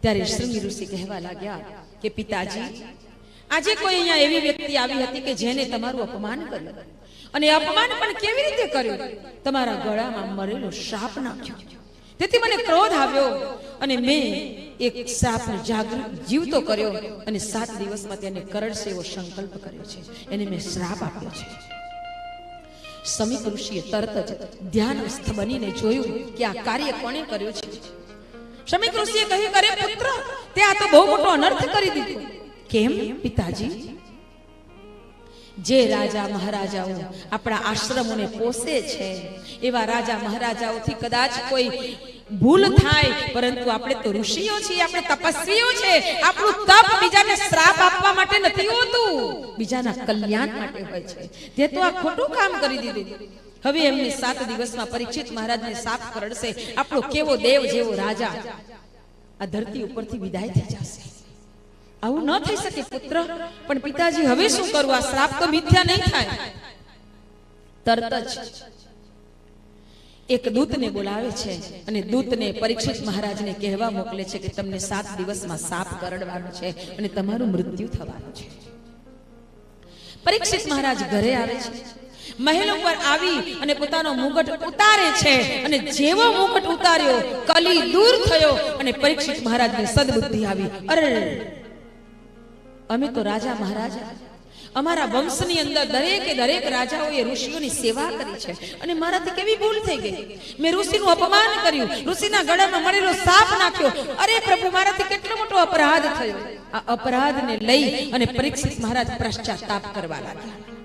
ત્યારે શૃંગી ઋષિ કહેવા લાગ્યા કે પિતાજી, આજે કોઈ અહીંયા એવી વ્યક્તિ આવી હતી કે જેને તમારું અપમાન કર્યું, અને અપમાન પણ કેવી રીતે કર્યું? તમારા ગળામાં મરેલો શ્રાપ નાખ્યો. તેથી મને ક્રોધ આવ્યો અને મેં એક શ્રાપને જીવતો કર્યો અને 7 દિવસમાં તેને કરડશે એવો સંકલ્પ કર્યો છે. એને મેં શ્રાપ આપ્યો છે. સમીપ ઋષિએ તરત જ ધ્યાનસ્થ બનીને જોયું કે આ કાર્ય કોણે કર્યું છે. સમીપ ઋષિએ કહ્યું, અરે પુત્ર, તે આ તો બહુ મોટો અનર્થ કરી દીધો. કેમ પિતાજી? જે રાજા મહારાજાઓ આપણા આશ્રમોને પોષે છે, એવા રાજા મહારાજાઓથી કદાચ કોઈ ભૂલ થાય, પરંતુ આપણે તો ઋષિઓ છીએ, આપણે તપસ્વીઓ છે. આપણું તપ બીજાને શ્રાપ આપવા માટે નથી હોતું, બીજાના કલ્યાણ માટે હોય છે. તે તો આ ખોટું કામ કરી દીધું. હવે એમને 7 દિવસમાં પરીક્ષિત મહારાજને સાપ કરડશે. આપણો કેવો દેવ જેવો રાજા આ ધરતી ઉપરથી વિદાય થઈ જશે. આવું ન થઈ શકે પુત્ર. પણ પિતાજી, હવે શું કરવું? આ શ્રાપ તો મિથ્યા નહીં થાય. તરત જ એક દૂતને બોલાવે છે અને દૂતને પરીક્ષિત મહારાજને કહેવા મોકલે છે કે તમને 7 દિવસમાં સાપ કરડવાનો છે અને તમારું મૃત્યુ થવાનું છે. પરીક્ષિત મહારાજ ઘરે આવે છે. મહેલ ઉપર આવી અને પોતાનો મુગટ ઉતારે છે અને જેવો મુગટ ઉતાર્યો, કલી દૂર થયો અને પરીક્ષિત મહારાજને સદબુદ્ધિ આવી. અરે, અમે તો રાજા મહારાજા, અમારા વંશની અંદર દરેક રાજાઓએ ઋષિઓની સેવા કરી છે અને મારાથી કેવી ભૂલ થઈ ગઈ. મેં ઋષિનું અપમાન કર્યું, ઋષિના ગળામાં મળેલો સાપ નાખ્યો. અરે પ્રભુ, મારાથી કેટલો મોટો અપરાધ થયો. આ અપરાધને લઈ અને પરીક્ષિત મહારાજ પશ્ચાતાપ કરવા લાગ્યા.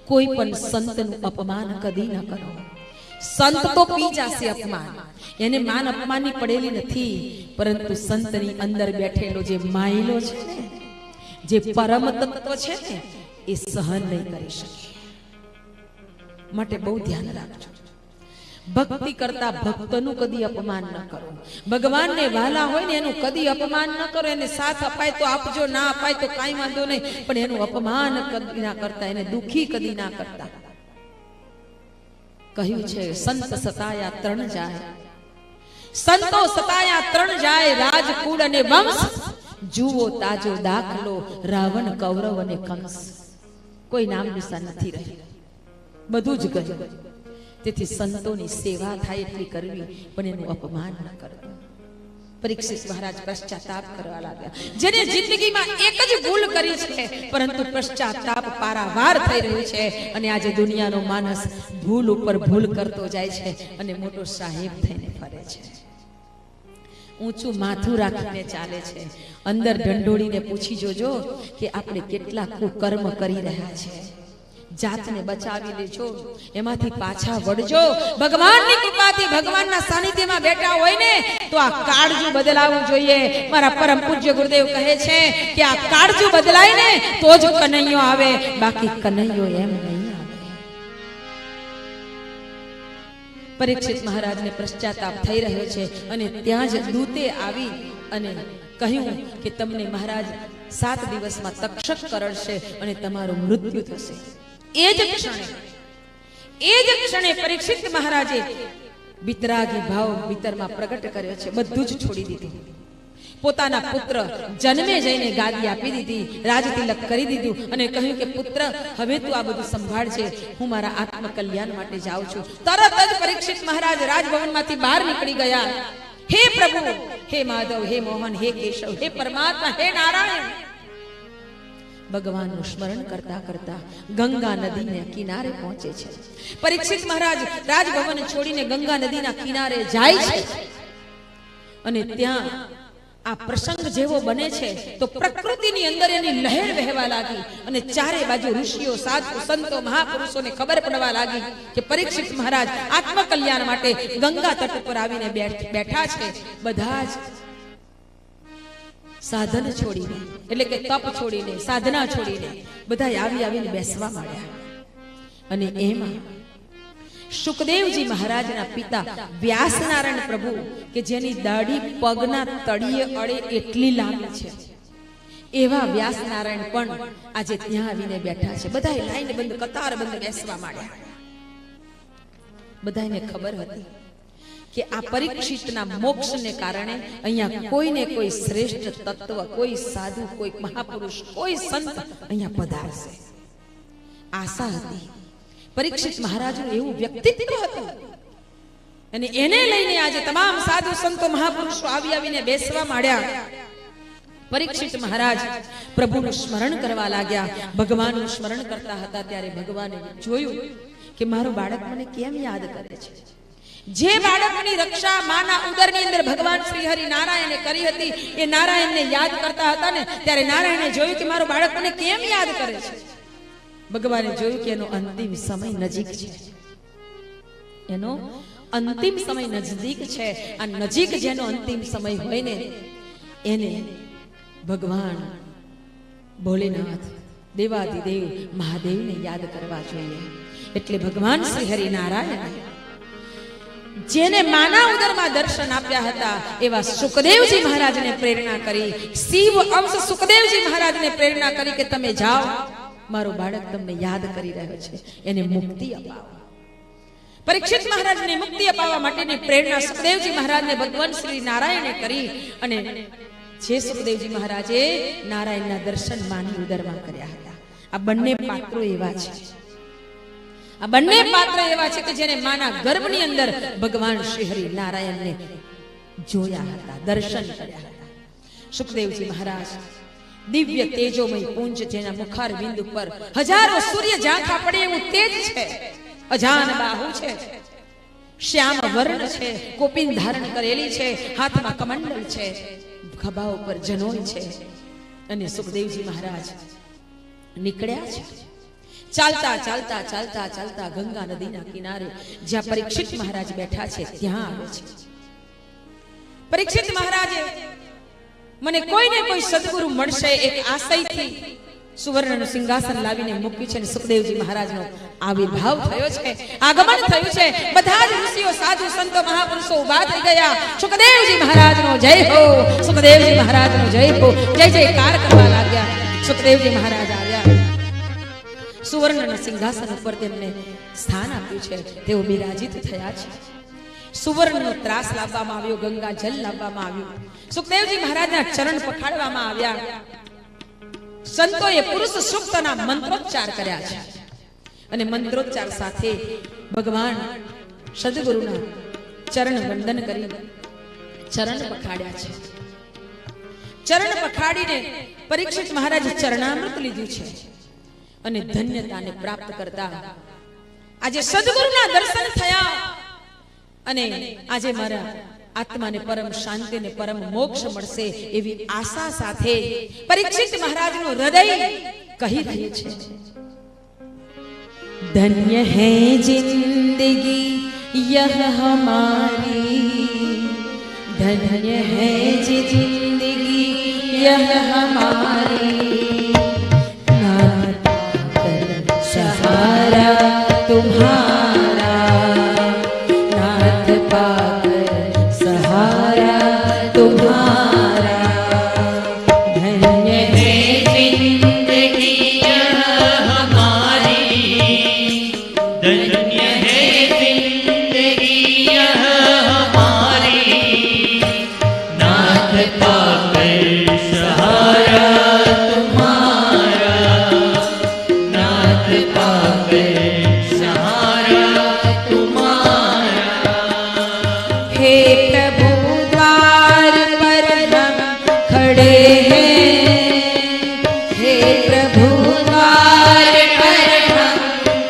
કોઈ પણ સંતનું અપમાન કદી ન કરો. સંત તો પી જશે અપમાન, એને માન અપમાનની પડેલી નથી, પરંતુ સંતની અંદર બેઠેલો જે માયલો છે ને, જે પરમ તત્વ છે ને, એ સહન નહીં કરી શકે. માટે બહુ ધ્યાન રાખજો. ભક્તિ કરતા ભક્તનું કદી અપમાન ન કરો. ભગવાનને વાલા હોય ને એનું કદી અપમાન ન કરો. એને સાથ અપાય તો આપજો, ના અપાય તો કાંઈ વાંધો નહીં, પણ એનું અપમાન કદી ના કરતા, એને દુખી કદી ના કરતા. કહ્યું છે, સંત સતાયા 3 જાય, સંતો સતાયા 3 જાય, રાજકુળ અને વંશ જુઓ તાજો દાખલો, રાવણ, કૌરવ અને કંસ. કોઈ નામ નિશાન નથી રહ્યું, બધું જ ગયું. તેથી સંતોની સેવા થાય એટલી કરવી, પણ એનું અપમાન ન કરવું. પરીક્ષિત મહારાજ પશ્ચાતાપ કરવા લાગ્યા. જેને જિંદગીમાં એક જ ભૂલ કરી છે, પરંતુ પશ્ચાતાપ પારાવાર થઈ રહ્યું છે અને આજે દુનિયાનો માણસ ભૂલ ઉપર ભૂલ કરતો જાય છે અને મોટો સાહેબ થઈને ફરે છે. ઊંચું માથું રાખીને ચાલે છે. અંદર ઢંઢોળીને પૂછી જોજો કે આપણે કેટલા કુકર્મ કરી રહ્યા છે. જાતને બચાવી લેજો, એમાંથી પાછા વળજો. ભગવાનની કૃપાથી ભગવાનના સાનિધ્યમાં બેઠા હોય ને તો આ કાળજું બદલાવવું જોઈએ. મારા પરમ પૂજ્ય ગુરુદેવ કહે છે કે આ કાળજું બદલાય ને તો જ કનૈયો આવે, બાકી કનૈયો એમ નહીં આવે. પરીક્ષિત મહારાજને પશ્ચાતાપ થઈ રહ્યો છે અને ત્યાં જ દૂતે આવી અને કહ્યું કે તમને મહારાજ 7 દિવસમાં તક્ષક કરડશે અને તમારું મૃત્યુ થશે. એ જ ક્ષણે પરીક્ષિત મહારાજે વિતરાગી ભાવ ભીતરમાં પ્રગટ કર્યો છે. બધું જ છોડી દીધું. પોતાના પુત્ર જન્મે જઈને ગાદી આપી દીધી, રાજતિલક કરી દીધું અને કહ્યું કે પુત્ર, હવે તું આ બધું સંભાળજે, હું મારા આત્મકલ્યાણ માટે જાઉં છું. તરત જ પરીક્ષિત મહારાજ રાજભવનમાંથી બહાર નીકળી ગયા. હે પ્રભુ, હે માધવ, હે મોહન, હે કેશવ, હે પરમાત્મા, હે નારાયણ, ભગવાનનું સ્મરણ કરતા કરતા ગંગા નદીના કિનારે પહોંચે છે. પરીક્ષિત મહારાજ રાજભવન છોડીને ગંગા નદીના કિનારે જાય છે અને ત્યાં આ પ્રસંગ જેવો બને છે તો પ્રકૃતિની અંદર એની લહેર વહેવા લાગી અને ચારે બાજુ ઋષિઓ, સાધુ, સંતો, મહાપુરુષોને ખબર પડવા લાગી કે પરીક્ષિત મહારાજ આત્મકલ્યાણ માટે ગંગા તટ પર આવીને બેઠા છે. બધા જ સાધન છોડીને, એટલે કે તપ છોડીને, સાધના છોડીને બધા આવીને બેસવા માંડ્યા. અને એમાં સુખદેવજી મહારાજના પિતા વ્યાસનારાયણ પ્રભુ, કે જેની દાઢી પગના તળિયે અડે એટલી લાંબી છે, એવા વ્યાસનારાયણ પણ આજે ત્યાં આવીને બેઠા છે. બધા લાઈન બંધ, કતાર બંધ બેસવા માંડ્યા. બધાને ખબર હતી કે આ પરીક્ષિતના મોક્ષને કારણે અહીંયા કોઈને કોઈ શ્રેષ્ઠ તત્વ, કોઈ સાધુ, કોઈ મહાપુરુષ, કોઈ સંત અહીંયા પધારશે. આશા હતી. પરીક્ષિત મહારાજનું એવું વ્યક્તિત્વ હતું અને એને લઈને આજે તમામ સાધુ સંતો મહાપુરુષો આવીને બેસવા માંડ્યા. પરીક્ષિત મહારાજ પ્રભુનું સ્મરણ કરવા લાગ્યા. ભગવાનનું સ્મરણ કરતા હતા ત્યારે ભગવાને જોયું કે મારું બાળક મને કેમ યાદ કરે છે. જે બાળકની રક્ષા માના ઉદરની અંદર ભગવાન શ્રી હરિ નારાયણે કરી હતી, એ નારાયણને યાદ કરતા હતા ને ત્યારે નારાયણે જોયું કે મારું બાળક મને કેમ યાદ કરે છે. ભગવાને જોયું કે એનો અંતિમ સમય નજીક છે. એનો અંતિમ સમય નજીક છે. આ નજીક જેનો અંતિમ સમય હોય ને એને ભગવાન ભોલેનાથ દેવાધિદેવ મહાદેવને યાદ કરવા જોઈએ. એટલે ભગવાન શ્રી હરિ નારાયણ જેને માના ઉદરમાં દર્શન આપ્યા હતા એવા સુખદેવજી મહારાજને પ્રેરણા કરી, શિવ અંશ સુખદેવજી મહારાજને પ્રેરણા કરી કે તમે જાઓ, મારો બાળક તમને યાદ કરી રહ્યો છે, એને મુક્તિ અપાવો. પરીક્ષિત મહારાજને મુક્તિ અપાવવા માટેની પ્રેરણા સુખદેવજી મહારાજને ભગવાન શ્રી નારાયણે કરી અને જે સુખદેવજી મહારાજે નારાયણના દર્શન માની ઉદરમાં કર્યા હતા. આ બંને પાત્રો એવા છે. આ બંને પાત્ર એવા છે કે જેને માના ગર્ભની અંદર ભગવાન શ્રી હરિ નારાયણને જોયા હતા, દર્શન કર્યા હતા. સુખદેવજી મહારાજ દિવ્ય તેજોમય પુંજ, જેના મુખાર બિંદુ પર હજારો સૂર્ય ઝાંખા પડે એવું તેજ છે. અજાન બાહુ છે, શ્યામ વર્ણ છે, કોપિન ધારણ કરેલી છે, હાથમાં કમંડલ છે, ખભા ઉપર જનોઈ છે. અને સુખદેવજી મહારાજ નીકળ્યા છે. ચાલતા ચાલતા ચાલતા ચાલતા ગંગા નદીના કિનારે જ્યાં પરીક્ષિત મહારાજ બેઠા છે ત્યાં આવે છે. પરીક્ષિત મહારાજે મને કોઈને કોઈ સદગુરુ મળશે એક આશયથી સુવર્ણનું સિંહાસન લાવીને મૂક્યું છે અને સુખદેવજી મહારાજનો આવિર્ભાવ થયો છે, આગમન થયું છે. બધા જ ઋષિઓ, સાધુ, સંતો, મહાપુરુષો ઉભા થઈ ગયા. સુખદેવજી મહારાજનો જય હો, સુખદેવજી મહારાજનો જય હો, જય જયકાર કરવા લાગ્યા. સુખદેવજી મહારાજ આવ્યા. સુવર્ણના સિંહાસન ઉપર તેમને સ્થાન આપ્યું છે. તેઓ બિરાજિત થયા છે. સુવર્ણનો ત્રાસ લાવવામાં આવ્યો, ગંગા જલ લાવવામાં આવ્યું. સુખદેવજી મહારાજના ચરણ પખાડવામાં આવ્યા. સંતોએ પુરુષ સૂક્તના મંત્રોચ્ચાર કર્યા છે અને મંત્રોચ્ચાર સાથે ભગવાન સદગુરુના ચરણ વંદન કરી ચરણ પખાડ્યા છે. ચરણ પખાડીને પરીક્ષિત મહારાજે ચરણામૃત લીધું છે અને ધન્યતાને પ્રાપ્ત કરતા આજે સદગુરુના દર્શન થયા અને આજે મારા આત્માને પરમ શાંતિ ને પરમ મોક્ષ મળશે એવી આશા સાથે પરીક્ષિત મહારાજનું હૃદય કહી રહ્યું છે, ધન્ય હૈ જિંદગી યહ હમારી, ધન્ય હૈ જિંદગી યહ હમારી, सहारा तुम्हारा, नाथ पाकर सहारा तुम्हारा, धन्य है जिंदगी हमारी, धन्य है जिंदगी हमारी, नाथ पाकर सहारा तुम्हारा, नाथ पाकर सहारा तुम्हारा। हे प्रभु द्वार पर हम खड़े हैं, हे प्रभु द्वार पर हम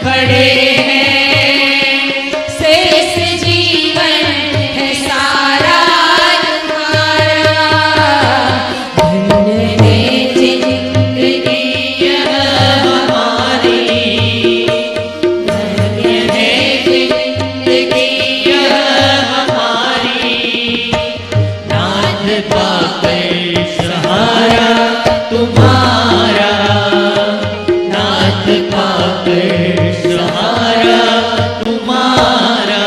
खड़े हैं, शेष जीवन है सारा तुम्हारा, धन्य है जिंदगी यह हमारी, धन्य है जिंदगी यह हमारी, नाथ पाकर सहारा तुम्हारा, नाथ पाकर सहारा तुम्हारा।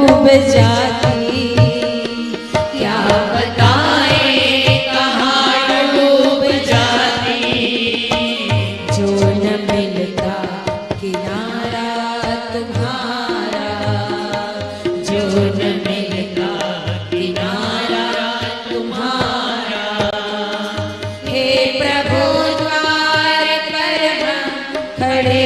डूब जाती, क्या बताए कहाँ डूब जाती, जो न मिलता किनारा तुम्हारा, जो न मिलता किनारा तुम्हारा। हे प्रभु द्वार पर हम खड़े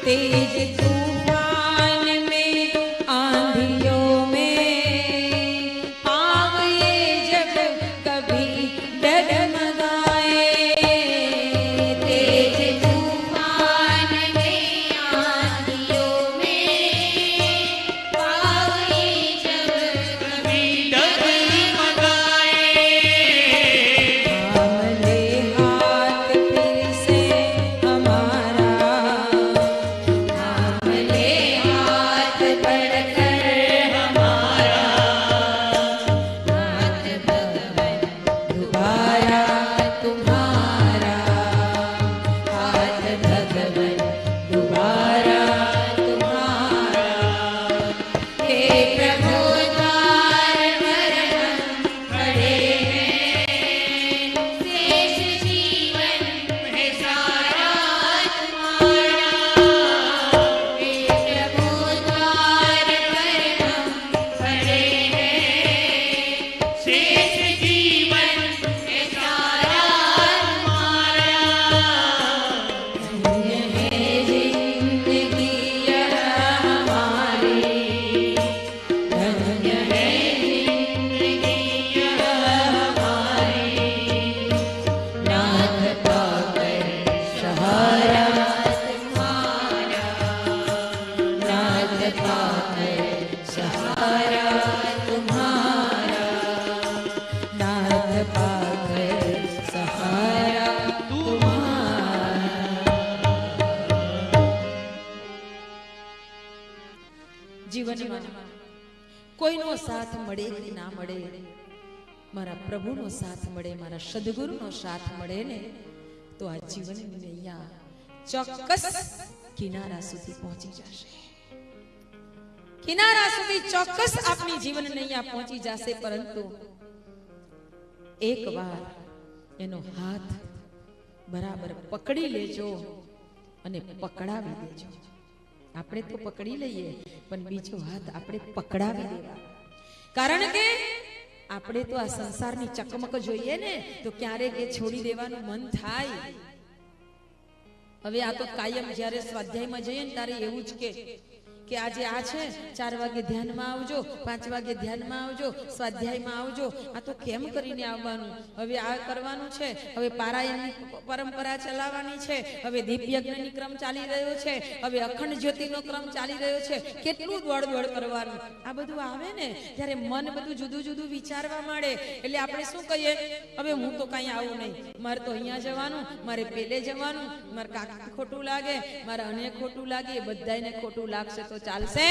तेज तूफान में आंधियों में पाँव ये जब कभी डगमगाए, तेज तूफान में आंधियों में पाँव ये जब कभी डगमगाए, थाम ले हाथ फिर से हमारा, જીવનમાં કોઈનો સાથ મળે કે ના મળે, મારા પ્રભુનો સાથ મળે, મારા સદગુરુનો સાથ મળે ને તો આ જીવનની નૈયા ચોક્કસ કિનારા સુધી પહોંચી જશે, કિનારા સુધી ચોક્કસ આપની જીવન નૈયા પહોંચી જશે, પરંતુ એકવાર એનો હાથ બરાબર પકડી લેજો અને પકડાવી દેજો. આપણે તો પકડી લઈએ પણ બીજો હાથ આપણે પકડાવી દેવા, કારણ કે આપણે તો આ સંસારની ચકમક જોઈએ ને તો ક્યારેક એ છોડી દેવાનું મન થાય. હવે આ તો કાયમ જ્યારે સ્વાધ્યાયમાં જઈએ ને ત્યારે એવું જ કે આજે આ છે 4 વાગે ધ્યાનમાં આવજો, 5 વાગે ધ્યાનમાં આવજો, સ્વાધ્યાયમાં આવજો. આ તો કેમ કરીને આવવાનું? હવે આ કરવાનું છે, હવે પારાયણની પરંપરા ચલાવવાની છે, હવે દીપયજ્ઞની ક્રમ ચાલી રહ્યો છે, હવે અખંડ જ્યોતિનો ક્રમ ચાલી રહ્યો છે, કેટલું દોડ કરવાનું. આ બધું આવે ને ત્યારે મન બધું જુદું જુદું વિચારવા માંડે. એટલે આપણે શું કહીએ, હવે હું તો કઈ આવું નહીં, મારે તો અહીંયા જવાનું, મારે પેલે જવાનું, મારે કાકા ખોટું લાગે, મારે અને ખોટું લાગે, બધાને ખોટું લાગશે તો ચાલશે,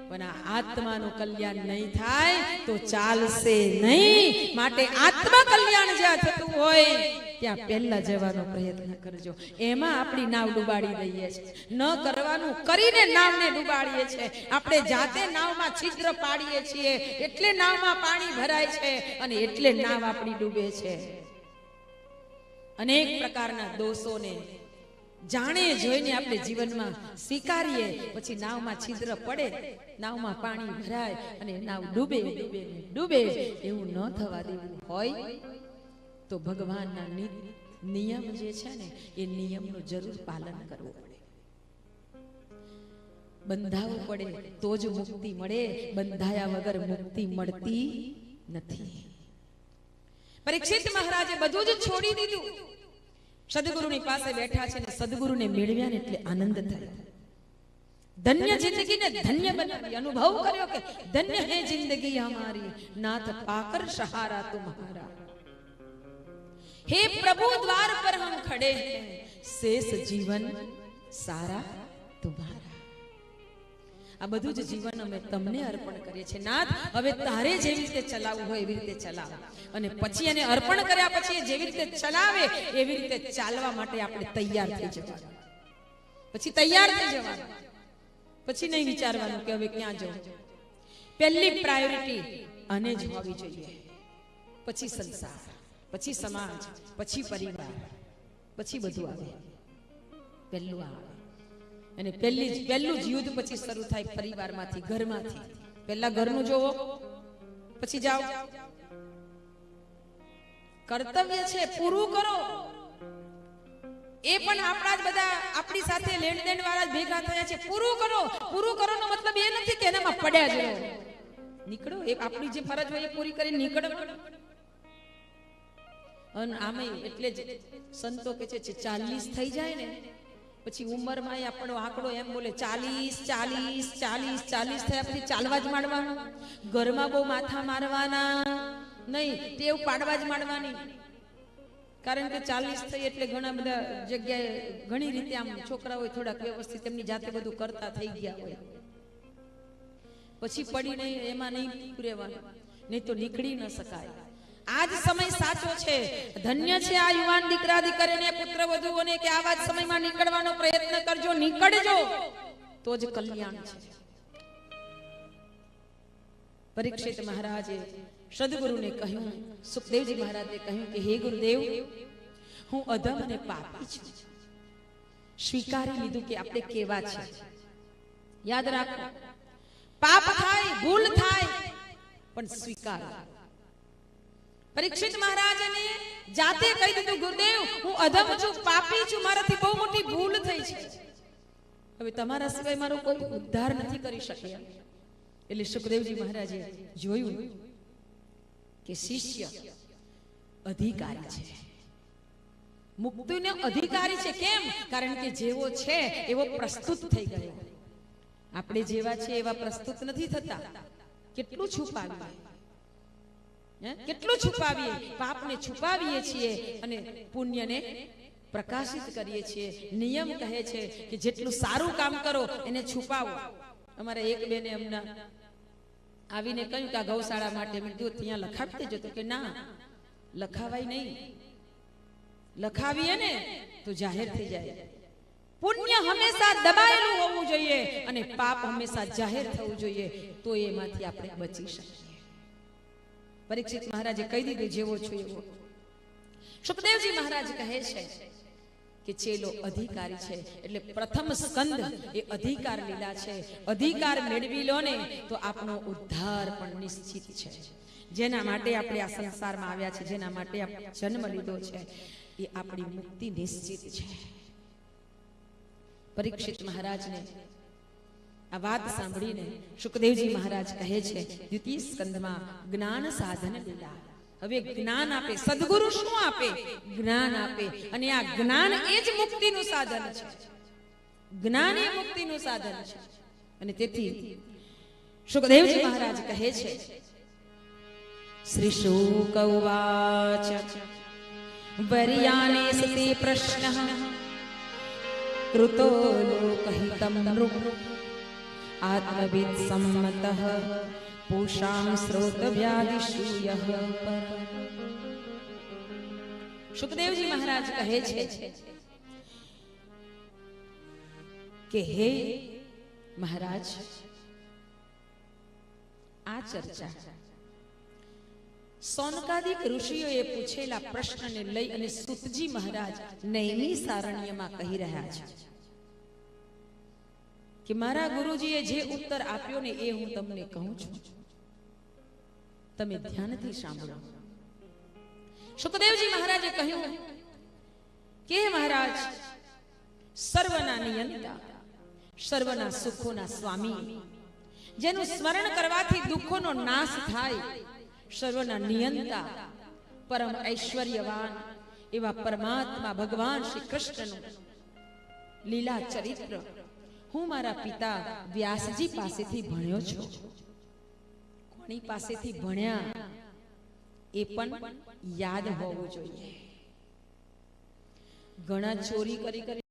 પણ આ આત્માનું કલ્યાણ નહીં થાય તો ચાલશે નહીં. માટે આત્મા કલ્યાણ જ્યાં થતું હોય ત્યાં પહેલા જવાનો પ્રયત્ન કરજો. એમાં આપણી નાવ ડૂબાડી દઈએ છીએ. ન કરવાનું કરીને નાવને ડૂબાડીએ છીએ. આપણે જાતે નાવમાં છિદ્ર પાડીએ છીએ, એટલે નાવમાં પાણી ભરાય છે અને એટલે નાવ આપણી ડૂબે છે. અનેક પ્રકારના દોષોને જાણે જોઈને આપણે જીવનમાં સ્વીકારીએ, પછી નાવમાં છિદ્ર પડે, નાવમાં પાણી ભરાય અને નાવ ડૂબે ડૂબે. એવું ન થવા દેવું હોય તો ભગવાનના નિયમ જે છે ને એ નિયમનું જરૂર પાલન કરવું પડે, બંધાવવું પડે, તો જ મુક્તિ મળે. બંધાયા વગર મુક્તિ મળતી નથી. પરીક્ષિત મહારાજે બધું જ છોડી દીધું, સદગુરુની પાસે બેઠા છે ને સદગુરુને મેળવ્યા ને એટલે આનંદ થયો. ધન્ય જિંદગીને ધન્ય બનાવી, અનુભવ કર્યો કે ધન્ય હે જિંદગી હમારી, નાથ પાકર સહારા તુમ્હારા. हे प्रभु द्वार पर हम खड़े हैं, शेष जीवन सारा तुम्हारा. આ બધું જ જીવન અમે તમને અર્પણ કરીએ છીએ નાથ. હવે તારે જેવી રીતે ચલાવવું હોય એવી રીતે ચલાવ, અને પછી એને અર્પણ કર્યા પછી જેવી રીતે ચલાવે એવી રીતે ચાલવા માટે આપણે તૈયાર થઈ જવાનું. પછી તૈયાર થઈ જવાનું, પછી નહીં વિચારવાનું કે હવે ક્યાં જવું. પહેલી પ્રાયોરિટી આને જ હોવી જોઈએ, પછી સંસાર, પછી સમાજ, પછી પરિવાર, પછી બધું આવે. પહેલું આવે અને પહેલું જ યુદ્ધ પછી શરૂ થાય પરિવારમાંથી, ઘરમાંથી. પહેલા ઘરનું જોવો, પછી જાઓ. કર્તવ્ય છે પૂરું કરો. એ પણ આપણા જ બધા આપણી સાથે લેણદેણ વાળા ભેગા થયા છે. પૂરું કરો. પૂરું કરવાનો મતલબ એ નથી કે એનામાં પડ્યા જ રહો. નીકળો, એ આપણી જે ફરજ હોય એ પૂરી કરીને નીકળો. અને આમે એટલે જ સંતો કે છે 40 થઈ જાય ને પછી ઉંમરમાં આપણો આંકડો એમ બોલે 40 થયા પછી ચાલવા જ માંડવાનું. ઘરમાં બહુ માથા મારવાના નહીં, ટેવ પાડવા જ માંડવાની. કારણ કે 40 થઈ એટલે ઘણા બધા જગ્યાએ ઘણી રીતે આમ છોકરાઓ થોડાક વ્યવસ્થિત એમની જાતે બધું કરતા થઈ ગયા હોય, પછી પડી નહીં એમાં નહીં રહેવાનું, નહીં તો નીકળી ન શકાય. આજ સમય સાચો છે. ધન્ય છે આ યુવાન દીકરા દીકરીને, પુત્ર વધુઓને કે આવા જ સમયમાં નીકળવાનો પ્રયત્ન કરજો, નીકળજો તો જ કલ્યાણ છે. પરીક્ષિત મહારાજે સદગુરુને કહ્યું, સુખદેવજી મહારાજે કહ્યું કે હે ગુરુદેવ, હું અધમ અને પાપી છું. સ્વીકારી લીધું કે આપણે કેવા છે. યાદ રાખો, પાપ થાય, ભૂલ થાય, પણ સ્વીકાર. પરીક્ષિત મહારાજને જાતે કહી દીધું, ગુરુદેવ હું અધમ છું, પાપી છું, મારાથી બહુ મોટી ભૂલ થઈ છે, હવે તમારા સિવાય મારો કોઈ ઉદ્ધાર નથી કરી શકે. એટલે સુખદેવજી મહારાજે જોયું કે શિષ્ય અધિકારી છે, મુક્તિનો અધિકારી છે. કેમ? કારણ કે જેવો છે એવો પ્રસ્તુત થઈ ગયો. આપણે જેવા છે એવા પ્રસ્તુત નથી થતા. કેટલું છુપાવીએ, કેટલું છુપાવીએ, પાપને છુપાવીએ છીએ અને પુણ્યને પ્રકાશિત કરીએ છીએ. નિયમ કહે છે કે જેટલું સારું કામ કરો એને છુપાવો. અમારે એક બેને એમના આવીને કહ્યું કે આ ગૌશાળા માટે મેં કીધું ત્યાં લખાવી દેજો. તો કે ના, લખાવાય નહીં, લખાવીએ ને તો જાહેર થઈ જાય. પુણ્ય હંમેશા દબાયેલું હોવું જોઈએ અને પાપ હંમેશા જાહેર થવું જોઈએ, તો એમાંથી આપણે બચી શકીએ. પરીક્ષિત મહારાજે કહી દીધું જેવો છો એવો. સુખદેવજી મહારાજ કહે છે કે ચેલો અધિકારી છે, એટલે પ્રથમ સ્કંદ એ અધિકાર લીલા છે. અધિકાર મેળવી લો ને તો આપણો ઉદ્ધાર પણ નિશ્ચિત છે. જેના માટે આપણે આ સંસારમાં આવ્યા છે, જેના માટે આપણે જન્મ લીધો છે, એ આપણી મુક્તિ નિશ્ચિત છે. પરીક્ષિત મહારાજને આ વાત સાંભળીને શુકદેવજી મહારાજ કહે છે દ્વિતીય સ્કંદમાં જ્ઞાન સાધન લીલા. હવે જ્ઞાન આપે. સદગુરુ શું આપે? જ્ઞાન આપે. અને આ જ્ઞાન એ જ મુક્તિનું સાધન છે. જ્ઞાન એ મુક્તિનું સાધન છે. અને તેથી શુકદેવજી મહારાજ કહે છે શ્રી શુક ઉવાચ વર્યાને સતે પ્રશ્નઃ કૃતો લોકહિતં નૃપ આત્મવિદ સમ્મતઃ પૂષામ સ્રોત વ્યાધિષુ યઃ પર. શુકદેવજી મહારાજ કહે છે કે હે મહારાજ, આ ચર્ચા સોનકાદિક ઋષિઓએ પૂછેલા પ્રશ્નને લઈ અને સૂતજી મહારાજ નૈમી સારણ્યમાં કહી રહ્યા છે કે મારા ગુરુજીએ જે ઉત્તર આપ્યો ને એ હું તમને કહું છું, તમે ધ્યાનથી સાંભળો. શુકદેવજી મહારાજે કહ્યું કે મહારાજ, સર્વના નિયંતા, સર્વના સુખોના સ્વામી, જેનું સ્મરણ કરવાથી દુઃખોનો નાશ થાય, સર્વના નિયંતા, પરમ ઐશ્વર્યવાન એવા પરમાત્મા ભગવાન શ્રી કૃષ્ણનું લીલા ચરિત્ર હું મારા પિતા વ્યાસજી પાસેથી ભણ્યો છું. કોની પાસેથી ભણ્યા એ પણ યાદ હોવું જોઈએ. ઘણા ચોરી કરી કરી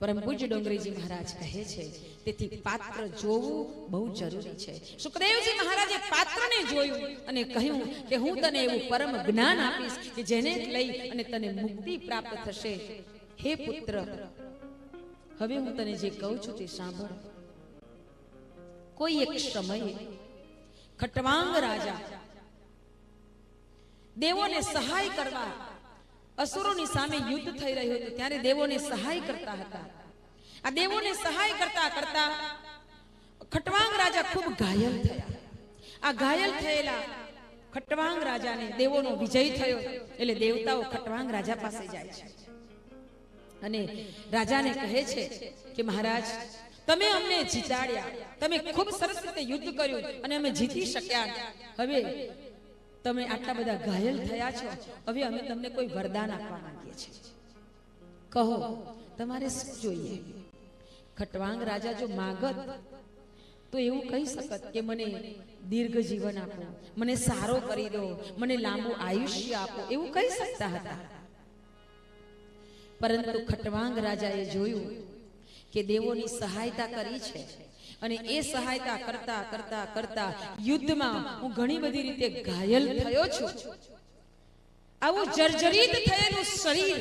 પરમ પૂજ્ય ડોંગરીજી મહારાજ કહે છે તેથી પાત્ર જોવું બહુ જરૂરી છે. શુકદેવજી મહારાજે પાત્રને જોયું અને કહ્યું કે હું તને એવું પરમ જ્ઞાન આપીશ કે જેને લઈ અને તને મુક્તિ પ્રાપ્ત થશે. હે પુત્ર, હવે હું તને જે કહું છું તે સાંભળ. કોઈ એક સમયે ખટવાંગ રાજા દેવોને સહાય કરવા અસુરોની સામે યુદ્ધ થઈ રહ્યું હતું ત્યારે દેવોને સહાય કરતા હતા. આ દેવોને સહાય કરતા કરતા ખટવાંગ રાજા ખૂબ ઘાયલ થયા. આ ઘાયલ થયેલા ખટવાંગ રાજાને દેવોનો વિજય થયો એટલે દેવતાઓ ખટવાંગ રાજા પાસે જાય છે અને રાજાને કહે છે કે મહારાજ, તમે અમને જીતાડ્યા, તમે ખૂબ સરસ રીતે યુદ્ધ કર્યું અને અમે જીતી શક્યા. હવે તમે આટલા બધા ઘાયલ થયા છો, હવે અમે તમને કોઈ વરદાન આપવા માંગીએ છીએ. કહો તમારે શું જોઈએ? ખટવાંગ રાજા જો માગત તો એવું કહી શકત કે મને દીર્ઘ જીવન આપો, મને સારો કરી દો, મને લાંબુ આયુષ્ય આપો, એવું કહી શકતા હતા. પરંતુ ખટવાંગ રાજાએ જોયું કે દેવોની સહાયતા કરી છે અને એ સહાયતા કરતા કરતા કરતા યુદ્ધમાં હું ઘણી બધી રીતે ઘાયલ થયો છું. આવું જર્જરિત થયેલું શરીર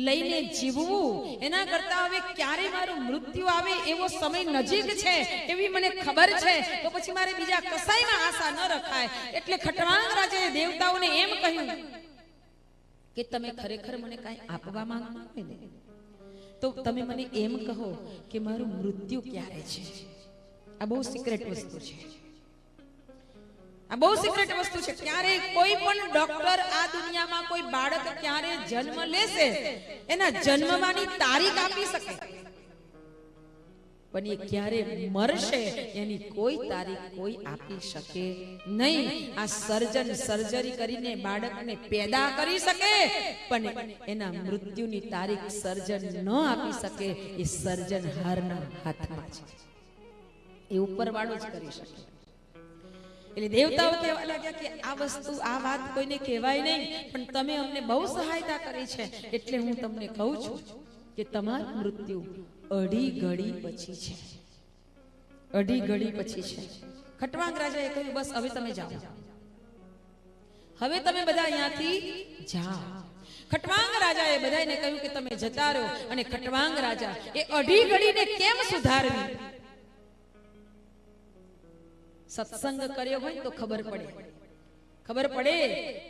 લઈને જીવવું એના કરતા હવે ક્યારે મારું મૃત્યુ આવે એવો સમય નજીક છે એવી મને ખબર છે, તો પછી મારે બીજા કસાયમાં આશા ન રખાય. એટલે ખટવાંગ રાજાએ દેવતાઓને એમ કહ્યું કે તમે ખરેખર મને કાંઈ આપવા માંગતા હોય ને તો તમે મને એમ કહો કે મારું મૃત્યુ ક્યારે છે. આ બહુ સિક્રેટ વસ્તુ છે. આ બહુ સિક્રેટ વસ્તુ છે. ક્યારે કોઈ પણ ડોક્ટર આ દુનિયામાં કોઈ બાળક ક્યારે જન્મ લેશે એના જન્મવાની તારીખ આપી શકે, પણ એ ક્યારે મરશે એની કોઈ તારીખ કોઈ આપી શકે નહીં. આ સર્જન સર્જરી કરીને બાળકને પેદા કરી શકે, પણ એના મૃત્યુની તારીખ સર્જન ન આપી શકે. એ સર્જનહારના હાથમાં છે, એ ઉપરવાળો જ કરી શકે. એટલે દેવતાઓ કહેવા લાગ્યા કે આ વસ્તુ, આ વાત કોઈને કહેવાય નહીં, પણ તમે અમને બહુ સહાયતા કરી છે, એટલે હું તમને કહું છું કે તમારું મૃત્યુ અઢી ઘડી પછી છે. અઢી ઘડી પછી છે. ખટવાંગ રાજાએ કહ્યું બસ હવે તમે જાઓ, હવે તમે બધા અહીંયાથી જાઓ. ખટવાંગ રાજાએ બધાને કહ્યું કે તમે જતા રહો. અને ખટવાંગ રાજા એ અઢી ઘડીને કેમ સુધારવી? સત્સંગ કર્યો હોય તો ખબર પડે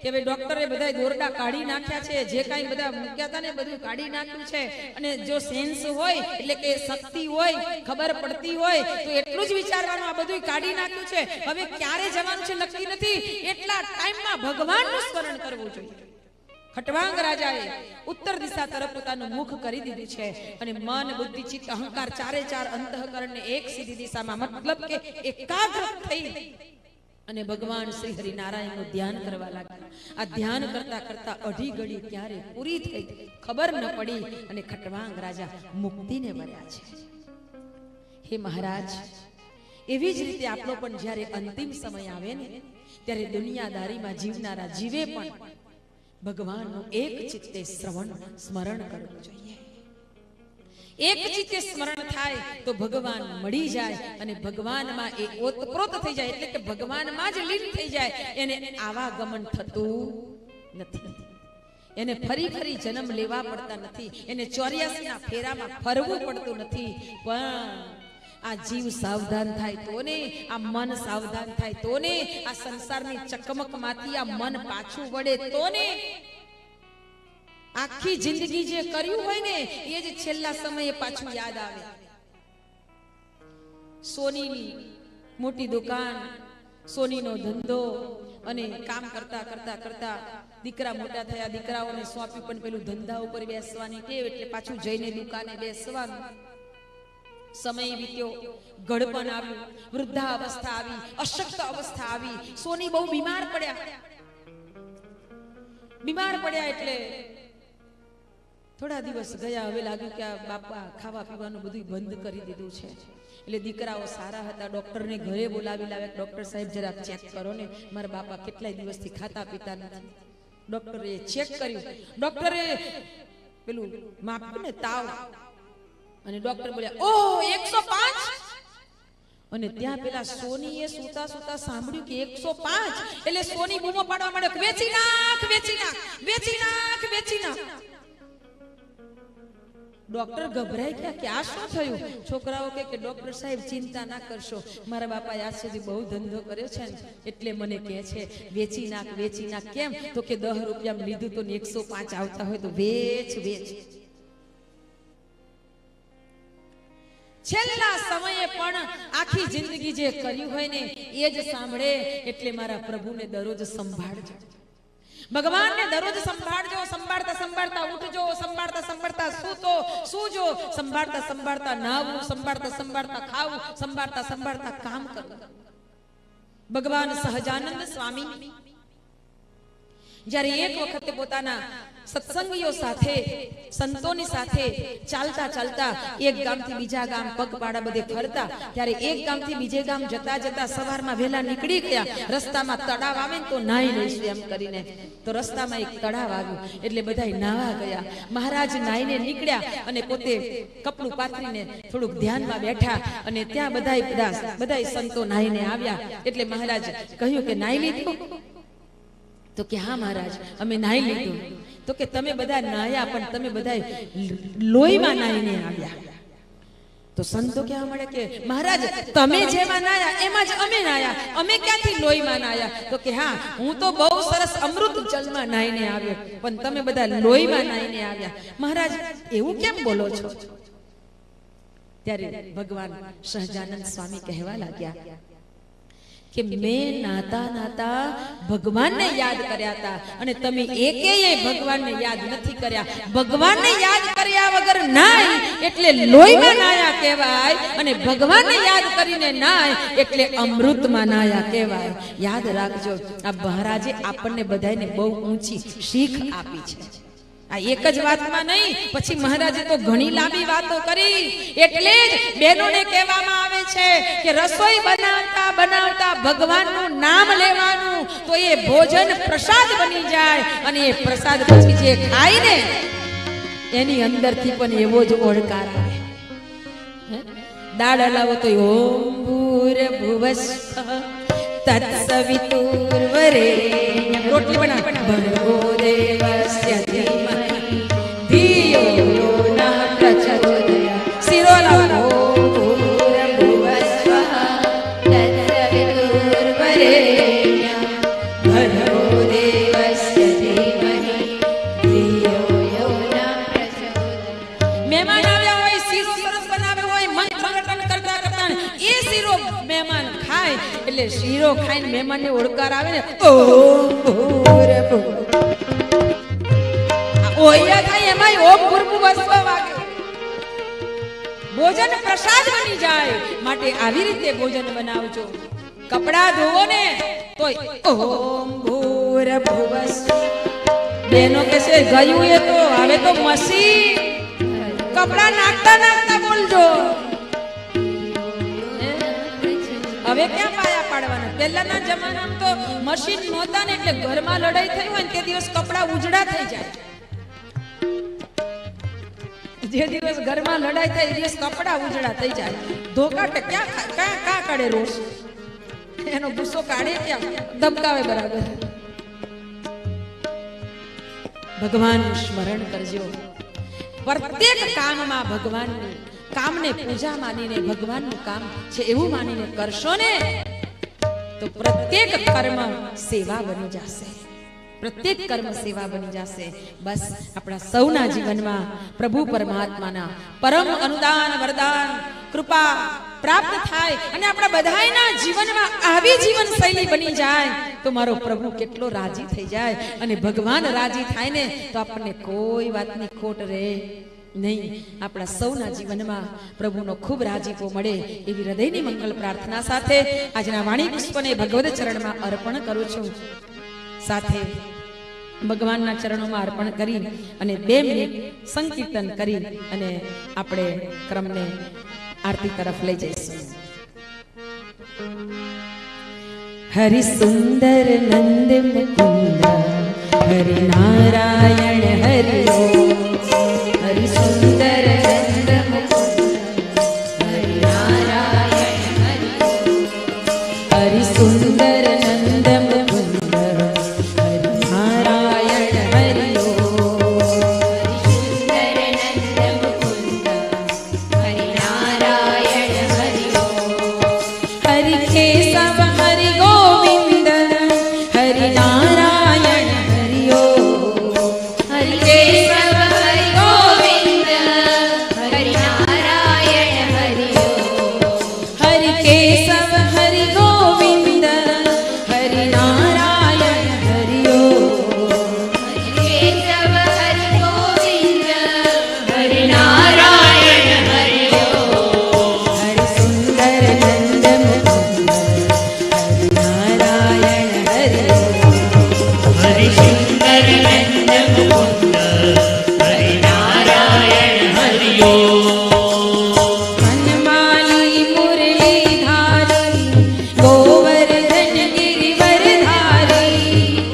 કે ભાઈ ડોક્ટરે બધા દોરડા કાઢી નાખ્યા છે, જે કાંઈ બધા મૂક્યા હતા ને બધું કાઢી નાખ્યું છે. અને જો સેન્સ હોય એટલે કે શક્તિ હોય, ખબર પડતી હોય તો એટલું જ વિચારવાનું આ બધું કાઢી નાખ્યું છે, હવે ક્યારે જવાનું છે નક્કી નથી, એટલા ટાઈમમાં ભગવાનનું સ્મરણ કરવું જોઈએ. ખટવાંગ રાજાએ ઉત્તર દિશા તરફ પોતાનું મુખ કરી દીધું છે અને મન, બુદ્ધિ, ચિત્ત, અહંકાર ચારે ચાર અંતઃકરણને એક સીધી દિશામાં, મતલબ કે એકાગ્ર થઈ અને ભગવાન શ્રી હરિનારાયણનું ધ્યાન કરવા લાગ્યા. આ ધ્યાન કરતા કરતા અઢી ઘડી ક્યારે પૂરી થઈ ખબર ન પડી અને ખટવાંગ રાજા મુક્તિને મળ્યા છે. હે મહારાજ, એવી જ રીતે આપણો પણ જ્યારે અંતિમ સમય આવે ને ત્યારે દુનિયાદારીમાં જીવનારા જીવે પણ ભગવાનનું એક ચિત્તે સ્મરણ કરવું જોઈએ. એક ચિત્તે સ્મરણ થાય તો ભગવાન મળી જાય અને ભગવાનમાં એ ઓતપ્રોત થઈ જાય, એટલે કે ભગવાનમાં જ લીન થઈ જાય. એને આવાગમન થતું નથી, એને ફરી ફરી જન્મ લેવા પડતા નથી, એને 84 ના ફેરામાં ફરવું પડતું નથી. પણ આ જીવ સાવધાન થાય તો ને, આ મન સાવધાન થાય તો ને, આ સંસારની ચકમકમાંથી આ મન પાછું વળે તો ને. આખી જિંદગી જે કર્યું હોય ને એ જ છેલ્લા સમયે પાછું યાદ આવે. સોનીની મોટી દુકાન, સોનીનો ધંધો, અને કામ કરતા કરતા કરતા દીકરા મોટા થયા, દીકરાઓને સોંપ્યું, પણ પેલું ધંધા ઉપર બેસવાની ટેવ, એટલે પાછું જઈને દુકાને બેસવાનું. સમય વીત્યો, ગળપણ આવ્યું, વૃદ્ધા અવસ્થા આવી, અશક્ત અવસ્થા આવી. સોની બહુ બીમાર પડ્યા એટલે થોડા દિવસ ગયા, હવે લાગ્યું કે આ બાપા ખાવા પીવાનું બધું બંધ કરી દીધું છે. એટલે દીકરાઓ સારા હતા, ડોક્ટરને ઘરે બોલાવી લાવ્યા, ડોક્ટર સાહેબ જરાક ચેક કરો ને, મારા બાપા કેટલાય દિવસથી ખાતા પીતા નથી. ડોક્ટરે ચેક કર્યું, ડોક્ટરે પેલું માપ્યું ને તાવ, અને ડોક્ટર બોલ્યા ઓહ 105. અને ત્યાં પેલા સોનીએ સુતા સુતા સાંભળ્યું કે 105. એટલે સોની બૂમો પાડવા માંડ્યો, વેચી નાખ, વેચી નાખ, વેચી નાખ, વેચી નાખ. ડોક્ટર ગભરાઈ ગયા કે આ શું થયું? છોકરાઓ કે ડોક્ટર સાહેબ ચિંતા ના કરશો, મારા બાપાએ આજ સુધી બહુ ધંધો કર્યો છે ને એટલે મને કહે છે વેચી નાખ, વેચી નાખ. કેમ? તો કે 10 રૂપિયા લીધું તો 105 આવતા હોય તો વેચ વેચ. છેલ્લા સમયે પણ આખી જિંદગી જે કર્યું હોય ને એ જ સાંભળે. એટલે મારા પ્રભુને દરરોજ સંભાળજો, ભગવાનને દરરોજ સંભાળજો. સંભાળતા સંભાળતા ઉઠજો, સંભાળતા સંભાળતા સૂજો, સંભાળતા સંભાળતા નાવું, સંભાળતા સંભાળતા ખાવું, સંભાળતા સંભાળતા કામ કરવું. ભગવાન સહજાનંદ સ્વામી જ્યારે એક વખતે પોતાના સત્સંગીઓ સાથે, સંતોની સાથે ચાલતા ચાલતા એક ગામથી બીજા ગામ પગપાળા બધે ફરતા, ત્યારે એક ગામથી બીજે ગામ જતા જતા સવારમાં વહેલા નીકળી ગયા. રસ્તામાં તળાવ આવે ને તો નાહી લઈશું એમ કરીને, તો રસ્તામાં એક તળાવ આવ્યું એટલે બધાય નાવા ગયા. મહારાજ નાહીને નીકળ્યા અને પોતે કપડું પાથરીને થોડુંક ધ્યાનમાં બેઠા, અને ત્યાં બધાય સંતો નાહીને આવ્યા. એટલે મહારાજ કહ્યું કે નાહી લીધું? તો કે હા મહારાજ અમે નાહી લીધું. તો કે તમે બધા નાહ્યા પણ તમે બધા લોહીમાં નાહીને આવ્યા. તો સંતો કહેવા મળે કે મહારાજ તમે જેમાં નાહ્યા એમાં જ અમે નાહ્યા, અમે ક્યાંથી લોહીમાં નાહ્યા? તો કે હા હું તો બહુ સરસ અમૃત જલમાં નાહીને આવ્યો, પણ તમે બધા લોહીમાં નાહીને આવ્યા. મહારાજ એવું કેમ બોલો છો? ત્યારે ભગવાન સહજાનંદ સ્વામી કહેવા લાગ્યા કે મેં નાતા નાતા ભગવાનને યાદ કર્યા હતા અને તમે એકેય ભગવાનને યાદ નથી કર્યા. ભગવાનને યાદ કર્યા વગર નાય એટલે લોહીમાં નાયા કહેવાય, અને ભગવાનને યાદ કરીને નાય એટલે અમૃતમાં નાયા કહેવાય. યાદ રાખજો, આ મહારાજે આપણને બધાને બહુ ઊંચી શીખ આપી છે. આ એક જ વાતમાં નહીં, પછી મહારાજે તો ઘણી લાંબી વાતો કરી. એટલે જ બહેનોને કહેવામાં આવે છે કે રસોઈ બનાવતા બનાવતા ભગવાનનું નામ લેવાનું, તો એ ભોજન પ્રસાદ બની જાય, અને એ પ્રસાદ પછી જે ખાય ને એની અંદરથી પણ એવો જ ઓળકાર આવે. દાળ હલાવો તો ઓમ ભૂર્ભુવસ્સઃ તત્સવિતુર્વરેણ્યં, રોટલી બનાવ ભર્ગો દેવસ્ય ધીમહિ ધિયો યો નઃ પ્રચોદયાત્, શીરો લાવો ભૂર્ભુવસ્સઃ તત્સવિતુર્વરેણ્યં ભર્ગો દેવસ્ય ધીમહિ ધિયો યો નઃ પ્રચોદયાત્. મહેમાન આવ્યા હોય, શીરો સરસ બનાવ્યો હોય, મંત્રગઠન કરતા કરતા એ શીરો મહેમાન ખાય એટલે શીરો ખાઈને મહેમાનને ઓળકાર આવે ને, ઓમ ભૂર્ભુવઃ, ઓયા થાય એમાંય ઓમ ભૂર્ભુવસ્સઃ વાગે. ભોજન પ્રસાદ બની જાય, માટે આવી રીતે ભોજન બનાવજો. કપડા ધોવો ને તોય ઓમ ભૂર્ભુવસ્સઃ. બેનો કે છે ગયું એ તો હવે તો મશીન, કપડા નાખતા નાખતા બોલજો. હવે ક્યાં પાયા પાડવાના? પહેલાના જમાનામાં તો મશીન નહોતા ને, એટલે ઘરમાં લડાઈ થઈ હોય ને તે દિવસ કપડા ઉજળા થઈ જાય. જે દિવસ ઘરમાં લડાઈ થાય એ દિવસ કપડા ઉજળા થઈ જાય. ધોકા ક્યાં કાઢે રોષ, એનો ગુસ્સો કાઢે ક્યાં, ધબકાવે બરાબર. ભગવાનનું સ્મરણ કરજો. પ્રત્યેક કામમાં ભગવાનનું કામને પૂજા માનીને, ભગવાનનું કામ છે એવું માનીને કરશો ને તો પ્રત્યેક કર્મ સેવા બની જશે. પ્રત્યેક કર્મ સેવા બની જશે. બસ આપણા સૌના જીવનમાં પ્રભુ પરમાત્માના પરમ અનુદાન વરદાન કૃપા પ્રાપ્ત થાય, અને આપણા બધાના જીવનમાં આવી જીવન શૈલી બની જાય તો મારો પ્રભુ કેટલો રાજી થઈ જાય. અને ભગવાન રાજી થાય ને તો આપણને કોઈ વાતની ખોટ રહે નહીં. આપણા સૌના જીવનમાં પ્રભુનો ખૂબ રાજીપો મળે એવી હૃદયની મંગલ પ્રાર્થના સાથે આજના વાણી પુષ્પને ભગવદ ચરણમાં અર્પણ કરું છું. સાથે ભગવાનના ચરણોમાં અર્પણ કરી અને 2 મિનિટ સંકીર્તન કરી અને આપણે ક્રમને આરતી તરફ લઈ જઈશું. હરિ સુંદર નંદ મુકુંદ હરિ નારાયણ હરિ ઓમ. હરિ સુંદર નંદ મુકુંદ હરિ નારાયણ હરિ ઓમ. હરિ સુંદર નંદ મુકુંદ હરિ નારાયણ હરિ ઓમ. હરિ સુંદર નંદ મુકુંદ હરિ નારાયણ હરિ ઓમ. હરિ કેશવ હરિ ગોવિંદ હરિ નારાયણ હરિ ઓમ. હરિ કેશવ હરિ ગોવિંદ હરિ નારાયણ હરિ ઓમ. હરિ કેશવ હરિ ગોવિંદ હરિ નારાયણ હરિ ઓમ. હરિ કેશવ હરિ ગોવિંદ હરિ નારાયણ હરિ ઓમ. હરિ સુંદર નંદ મુકુંદ હરિ નારાયણ હરિ ઓમ. હરિ સુંદર નંદ મુકુંદ હરિ નારાયણ હરિ ઓમ. વનમાલી મુરલીધારી ગોવર્ધન ગિરિવરધારી.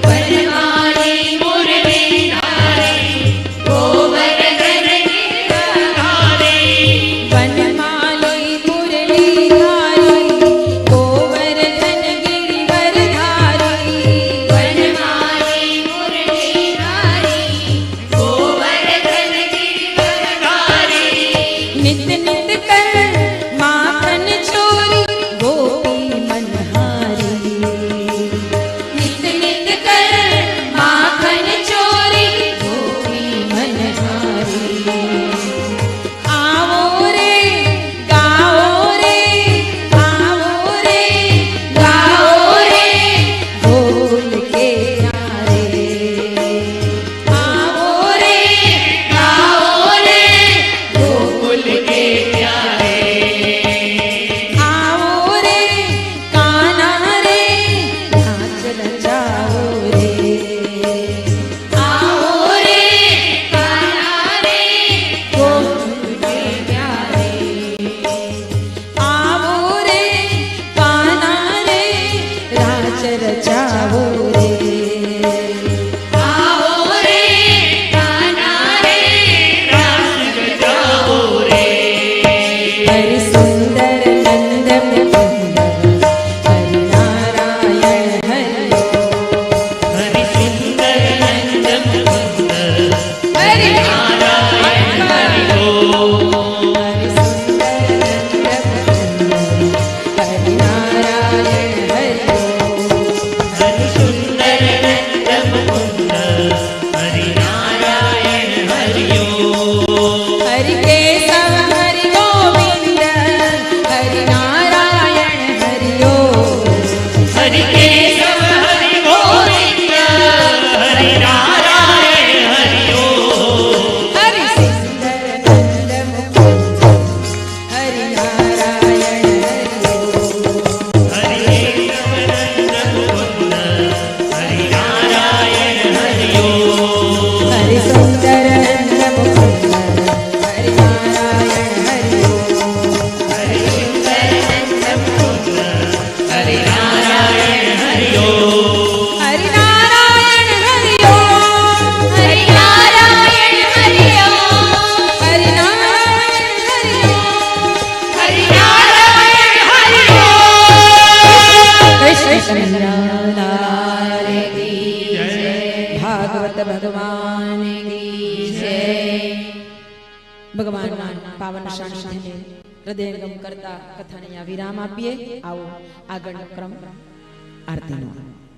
વનમાલી મુરલીધારી ગોવર્ધન ગિરિવરધારી. વનમાલી મુરલીધારી ગોવર્ધન ગિરિવરધારી. વનમાલી મુરલીધારી ગોવર્ધન ગિરિવરધારી. નિત નિત કર માખન ચોરી ગોપી મનહારી. નિત નિત કર માખન ચોરી ગોપી મનહારી. આવો રે ગાઓ રે, આવો રે ગાઓ રે ભૂલ કે ન્યારે. આવો રે ગાઓ રે ગોકુલ કનૈયાલાલ કી જય. ભાગવત ભગવાન કી જય. ભગવાનના પાવન સાનિધ્યને હૃદયંગમ કરતા કથાને અહીંયા વિરામ આપીએ. આવો આગળનો ક્રમ આરતીનો.